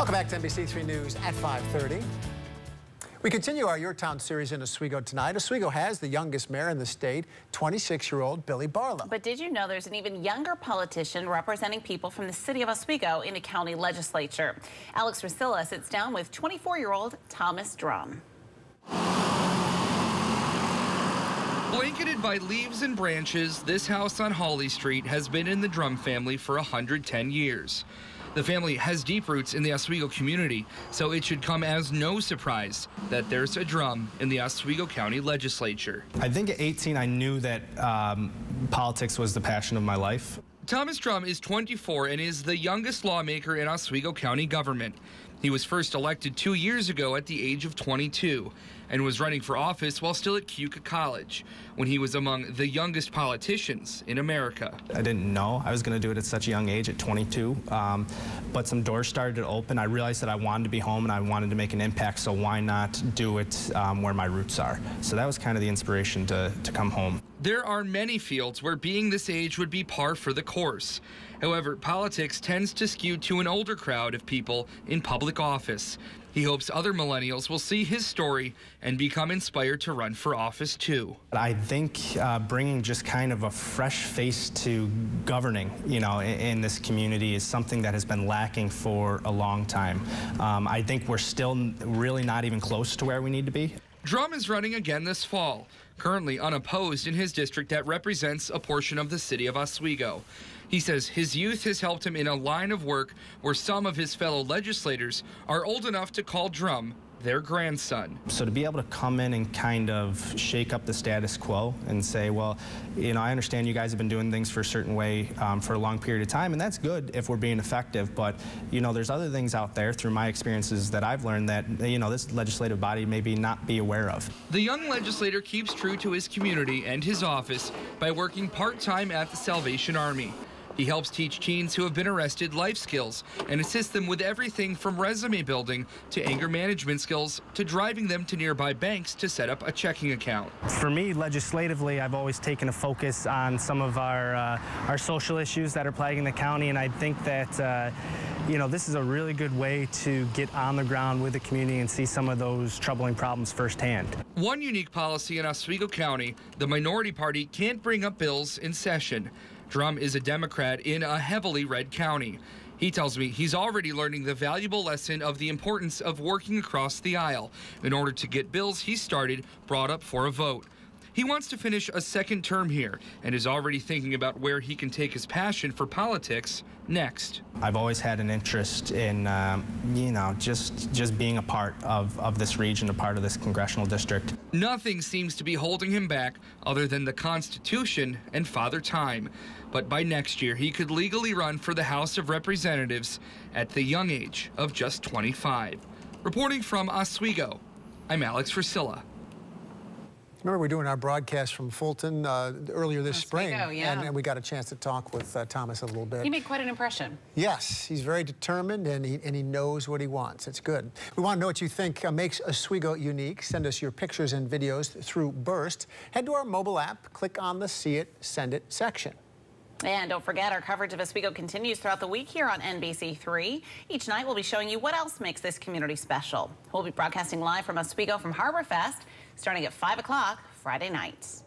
Welcome back to NBC3 News at 5:30. We continue our Your Town series in Oswego tonight. Oswego has the youngest mayor in the state, 26-year-old Billy Barlow. But did you know there's an even younger politician representing people from the city of Oswego in the county legislature? Alex Rusilla sits down with 24-year-old Thomas Drum. Blanketed by leaves and branches, this house on Hawley Street has been in the Drum family for 110 years. The family has deep roots in the Oswego community, so it should come as no surprise that there's a Drum in the Oswego County Legislature. I think at 18 I knew that politics was the passion of my life. Thomas Drum is 24 and is the youngest lawmaker in Oswego County government. He was first elected 2 years ago at the age of 22 and was running for office while still at Keuka College when he was among the youngest politicians in America. I didn't know I was going to do it at such a young age at 22, but some doors started to open. I realized that I wanted to be home and I wanted to make an impact, so why not do it where my roots are? So that was kind of the inspiration to come home. There are many fields where being this age would be par for the course. However, politics tends to skew to an older crowd of people in public office. He hopes other millennials will see his story and become inspired to run for office too. I think bringing just kind of a fresh face to governing, in this community is something that has been lacking for a long time. I think we're still really not even close to where we need to be. Drum is running again this fall, currently unopposed in his district that represents a portion of the city of Oswego. He says his youth has helped him in a line of work where some of his fellow legislators are old enough to call Drum their grandson. So to be able to come in and kind of shake up the status quo and say, well, I understand you guys have been doing things for a certain way for a long period of time, and that's good if we're being effective, but there's other things out there through my experiences that I've learned that this legislative body maybe not be aware of. The young legislator keeps true to his community and his office by working part-time at the Salvation Army. He helps teach teens who have been arrested life skills and assists them with everything from resume building to anger management skills to driving them to nearby banks to set up a checking account. For me, legislatively, I've always taken a focus on some of our social issues that are plaguing the county, and I think that this is a really good way to get on the ground with the community and see some of those troubling problems firsthand. One unique policy in Oswego County, the minority party can't bring up bills in session. Drum is a Democrat in a heavily red county. He tells me he's already learning the valuable lesson of the importance of working across the aisle in order to get bills he started brought up for a vote. He wants to finish a second term here and is already thinking about where he can take his passion for politics next. I've always had an interest in, just being a part of this region, a part of this congressional district. Nothing seems to be holding him back other than the Constitution and Father Time. But by next year, he could legally run for the House of Representatives at the young age of just 25. Reporting from Oswego, I'm Alex Rusilla. Remember, we're doing our broadcast from Fulton earlier this spring, yeah. and we got a chance to talk with Thomas a little bit. He made quite an impression. Yes, he's very determined, and he knows what he wants. It's good. We want to know what you think makes Oswego unique. Send us your pictures and videos through Burst. Head to our mobile app, click on the See It, Send It section. And don't forget, our coverage of Oswego continues throughout the week here on NBC3. Each night, we'll be showing you what else makes this community special. We'll be broadcasting live from Oswego from Harbor Fest, starting at 5 o'clock Friday nights.